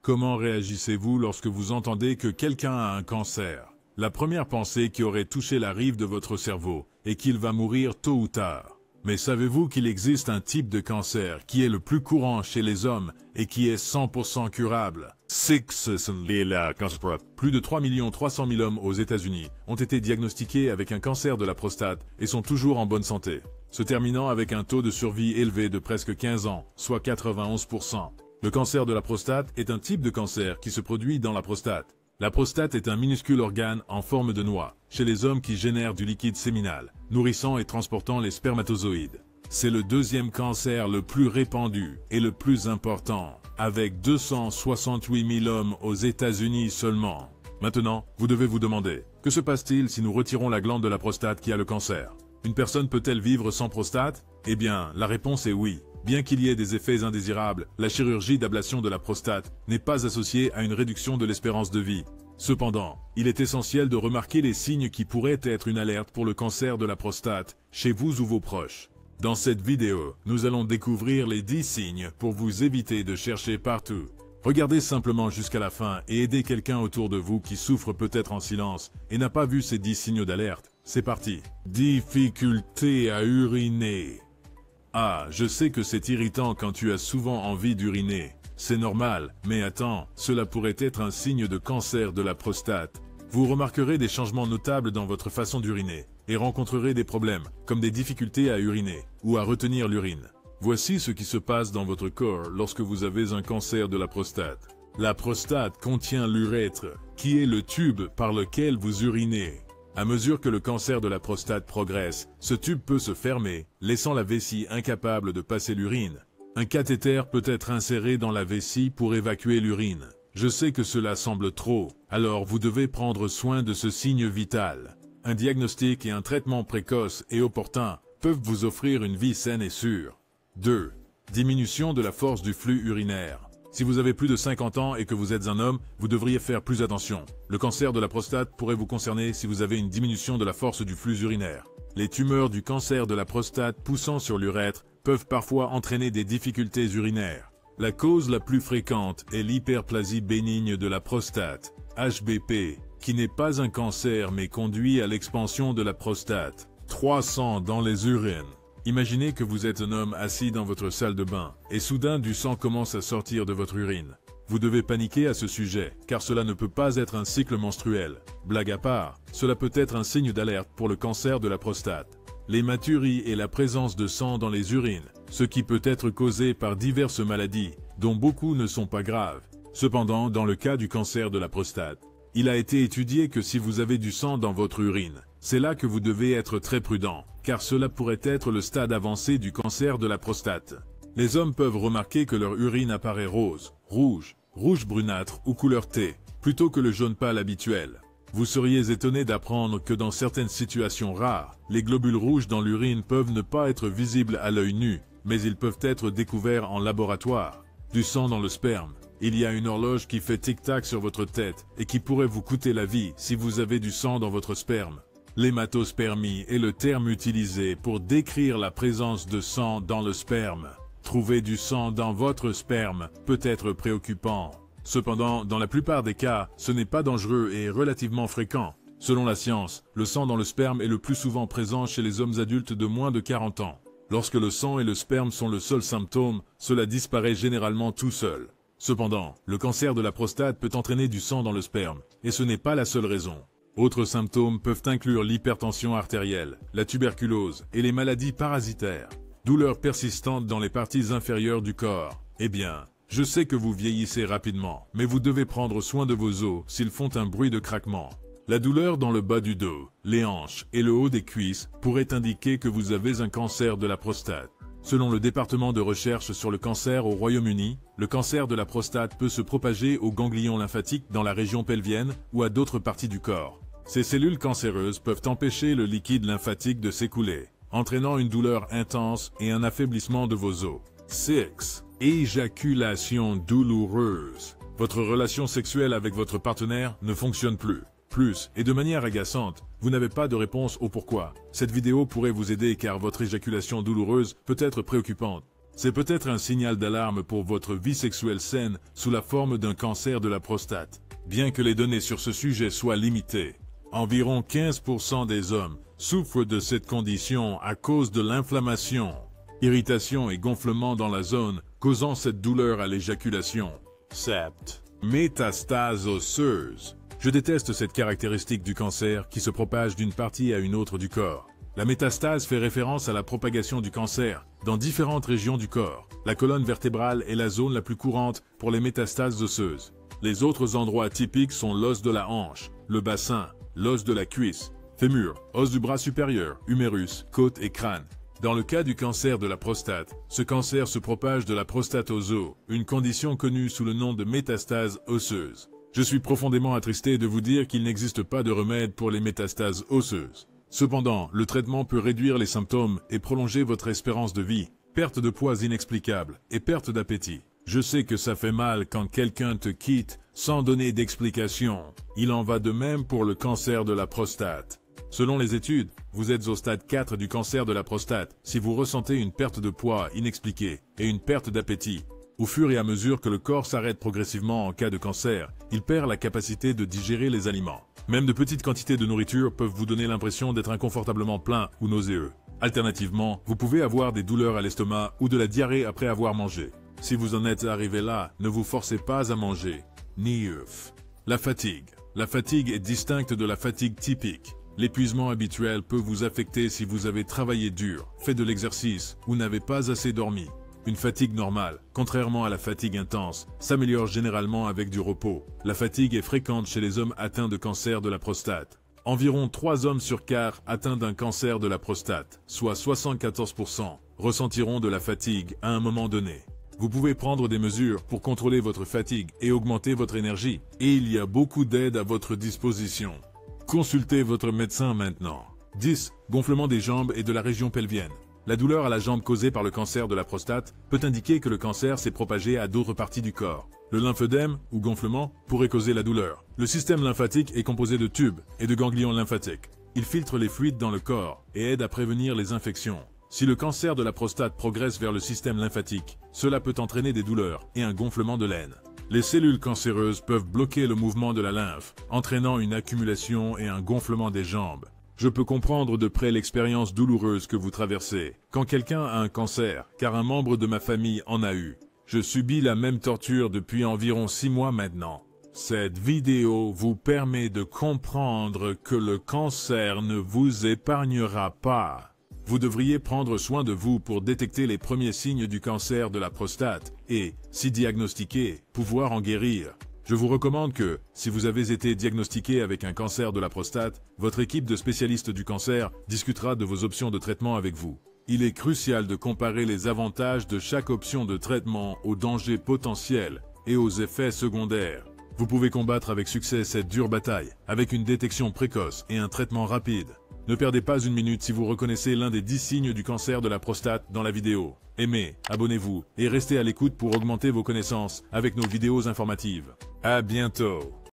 Comment réagissez-vous lorsque vous entendez que quelqu'un a un cancer? La première pensée qui aurait touché la rive de votre cerveau est qu'il va mourir tôt ou tard. Mais savez-vous qu'il existe un type de cancer qui est le plus courant chez les hommes et qui est 100% curable? Plus de 3 300 000 hommes aux États-Unis ont été diagnostiqués avec un cancer de la prostate et sont toujours en bonne santé, se terminant avec un taux de survie élevé de presque 15 ans, soit 91%. Le cancer de la prostate est un type de cancer qui se produit dans la prostate. La prostate est un minuscule organe en forme de noix, chez les hommes qui génèrent du liquide séminal, nourrissant et transportant les spermatozoïdes. C'est le deuxième cancer le plus répandu et le plus important, avec 268 000 hommes aux États-Unis seulement. Maintenant, vous devez vous demander, que se passe-t-il si nous retirons la glande de la prostate qui a le cancer? Une personne peut-elle vivre sans prostate? Eh bien, la réponse est oui. Bien qu'il y ait des effets indésirables, la chirurgie d'ablation de la prostate n'est pas associée à une réduction de l'espérance de vie. Cependant, il est essentiel de remarquer les signes qui pourraient être une alerte pour le cancer de la prostate, chez vous ou vos proches. Dans cette vidéo, nous allons découvrir les 10 signes pour vous éviter de chercher partout. Regardez simplement jusqu'à la fin et aidez quelqu'un autour de vous qui souffre peut-être en silence et n'a pas vu ces 10 signaux d'alerte. C'est parti. Difficulté à uriner. Ah, je sais que c'est irritant quand tu as souvent envie d'uriner. C'est normal, mais attends, cela pourrait être un signe de cancer de la prostate. Vous remarquerez des changements notables dans votre façon d'uriner et rencontrerez des problèmes, comme des difficultés à uriner ou à retenir l'urine. Voici ce qui se passe dans votre corps lorsque vous avez un cancer de la prostate. La prostate contient l'urètre, qui est le tube par lequel vous urinez. À mesure que le cancer de la prostate progresse, ce tube peut se fermer, laissant la vessie incapable de passer l'urine. Un cathéter peut être inséré dans la vessie pour évacuer l'urine. Je sais que cela semble trop, alors vous devez prendre soin de ce signe vital. Un diagnostic et un traitement précoce et opportun peuvent vous offrir une vie saine et sûre. 2. Diminution de la force du flux urinaire. Si vous avez plus de 50 ans et que vous êtes un homme, vous devriez faire plus attention. Le cancer de la prostate pourrait vous concerner si vous avez une diminution de la force du flux urinaire. Les tumeurs du cancer de la prostate poussant sur l'urètre peuvent parfois entraîner des difficultés urinaires. La cause la plus fréquente est l'hyperplasie bénigne de la prostate, HBP, qui n'est pas un cancer mais conduit à l'expansion de la prostate. 300 dans les urines. Imaginez que vous êtes un homme assis dans votre salle de bain, et soudain du sang commence à sortir de votre urine. Vous devez paniquer à ce sujet, car cela ne peut pas être un cycle menstruel. Blague à part, cela peut être un signe d'alerte pour le cancer de la prostate. L'hématurie est la présence de sang dans les urines, ce qui peut être causé par diverses maladies, dont beaucoup ne sont pas graves. Cependant, dans le cas du cancer de la prostate, il a été étudié que si vous avez du sang dans votre urine, c'est là que vous devez être très prudent, car cela pourrait être le stade avancé du cancer de la prostate. Les hommes peuvent remarquer que leur urine apparaît rose, rouge, rouge brunâtre ou couleur thé, plutôt que le jaune pâle habituel. Vous seriez étonné d'apprendre que dans certaines situations rares, les globules rouges dans l'urine peuvent ne pas être visibles à l'œil nu, mais ils peuvent être découverts en laboratoire. Du sang dans le sperme. Il y a une horloge qui fait tic-tac sur votre tête et qui pourrait vous coûter la vie si vous avez du sang dans votre sperme. L'hématospermie est le terme utilisé pour décrire la présence de sang dans le sperme. Trouver du sang dans votre sperme peut être préoccupant. Cependant, dans la plupart des cas, ce n'est pas dangereux et relativement fréquent. Selon la science, le sang dans le sperme est le plus souvent présent chez les hommes adultes de moins de 40 ans. Lorsque le sang et le sperme sont le seul symptôme, cela disparaît généralement tout seul. Cependant, le cancer de la prostate peut entraîner du sang dans le sperme, et ce n'est pas la seule raison. Autres symptômes peuvent inclure l'hypertension artérielle, la tuberculose et les maladies parasitaires. Douleurs persistantes dans les parties inférieures du corps. Eh bien, je sais que vous vieillissez rapidement, mais vous devez prendre soin de vos os s'ils font un bruit de craquement. La douleur dans le bas du dos, les hanches et le haut des cuisses pourrait indiquer que vous avez un cancer de la prostate. Selon le département de recherche sur le cancer au Royaume-Uni, le cancer de la prostate peut se propager aux ganglions lymphatiques dans la région pelvienne ou à d'autres parties du corps. Ces cellules cancéreuses peuvent empêcher le liquide lymphatique de s'écouler, entraînant une douleur intense et un affaiblissement de vos os. 6. Éjaculation douloureuse. Votre relation sexuelle avec votre partenaire ne fonctionne plus. Et de manière agaçante, vous n'avez pas de réponse au pourquoi. Cette vidéo pourrait vous aider car votre éjaculation douloureuse peut être préoccupante. C'est peut-être un signal d'alarme pour votre vie sexuelle saine sous la forme d'un cancer de la prostate. Bien que les données sur ce sujet soient limitées, environ 15% des hommes souffrent de cette condition à cause de l'inflammation, irritation et gonflement dans la zone, causant cette douleur à l'éjaculation. 7. Métastase osseuse. Je déteste cette caractéristique du cancer qui se propage d'une partie à une autre du corps. La métastase fait référence à la propagation du cancer dans différentes régions du corps. La colonne vertébrale est la zone la plus courante pour les métastases osseuses. Les autres endroits typiques sont l'os de la hanche, le bassin, l'os de la cuisse, fémur, os du bras supérieur, humérus, côte et crâne. Dans le cas du cancer de la prostate, ce cancer se propage de la prostate aux os, une condition connue sous le nom de métastase osseuse. Je suis profondément attristé de vous dire qu'il n'existe pas de remède pour les métastases osseuses. Cependant, le traitement peut réduire les symptômes et prolonger votre espérance de vie. Perte de poids inexplicable et perte d'appétit. Je sais que ça fait mal quand quelqu'un te quitte sans donner d'explication. Il en va de même pour le cancer de la prostate. Selon les études, vous êtes au stade 4 du cancer de la prostate si vous ressentez une perte de poids inexpliquée et une perte d'appétit. Au fur et à mesure que le corps s'arrête progressivement en cas de cancer, il perd la capacité de digérer les aliments. Même de petites quantités de nourriture peuvent vous donner l'impression d'être inconfortablement plein ou nauséeux. Alternativement, vous pouvez avoir des douleurs à l'estomac ou de la diarrhée après avoir mangé. Si vous en êtes arrivé là, ne vous forcez pas à manger. Ni œufs. La fatigue. La fatigue est distincte de la fatigue typique. L'épuisement habituel peut vous affecter si vous avez travaillé dur, fait de l'exercice ou n'avez pas assez dormi. Une fatigue normale, contrairement à la fatigue intense, s'améliore généralement avec du repos. La fatigue est fréquente chez les hommes atteints de cancer de la prostate. Environ 3 hommes sur 4 atteints d'un cancer de la prostate, soit 74%, ressentiront de la fatigue à un moment donné. Vous pouvez prendre des mesures pour contrôler votre fatigue et augmenter votre énergie, et il y a beaucoup d'aides à votre disposition. Consultez votre médecin maintenant. 10. Gonflement des jambes et de la région pelvienne. La douleur à la jambe causée par le cancer de la prostate peut indiquer que le cancer s'est propagé à d'autres parties du corps. Le lymphœdème, ou gonflement, pourrait causer la douleur. Le système lymphatique est composé de tubes et de ganglions lymphatiques. Il filtre les fluides dans le corps et aide à prévenir les infections. Si le cancer de la prostate progresse vers le système lymphatique, cela peut entraîner des douleurs et un gonflement de l'aine. Les cellules cancéreuses peuvent bloquer le mouvement de la lymphe, entraînant une accumulation et un gonflement des jambes. Je peux comprendre de près l'expérience douloureuse que vous traversez quand quelqu'un a un cancer, car un membre de ma famille en a eu. Je subis la même torture depuis environ 6 mois maintenant. Cette vidéo vous permet de comprendre que le cancer ne vous épargnera pas. Vous devriez prendre soin de vous pour détecter les premiers signes du cancer de la prostate et, si diagnostiqué, pouvoir en guérir. Je vous recommande que, si vous avez été diagnostiqué avec un cancer de la prostate, votre équipe de spécialistes du cancer discutera de vos options de traitement avec vous. Il est crucial de comparer les avantages de chaque option de traitement aux dangers potentiels et aux effets secondaires. Vous pouvez combattre avec succès cette dure bataille, avec une détection précoce et un traitement rapide. Ne perdez pas une minute si vous reconnaissez l'un des 10 signes du cancer de la prostate dans la vidéo. Aimez, abonnez-vous et restez à l'écoute pour augmenter vos connaissances avec nos vidéos informatives. À bientôt.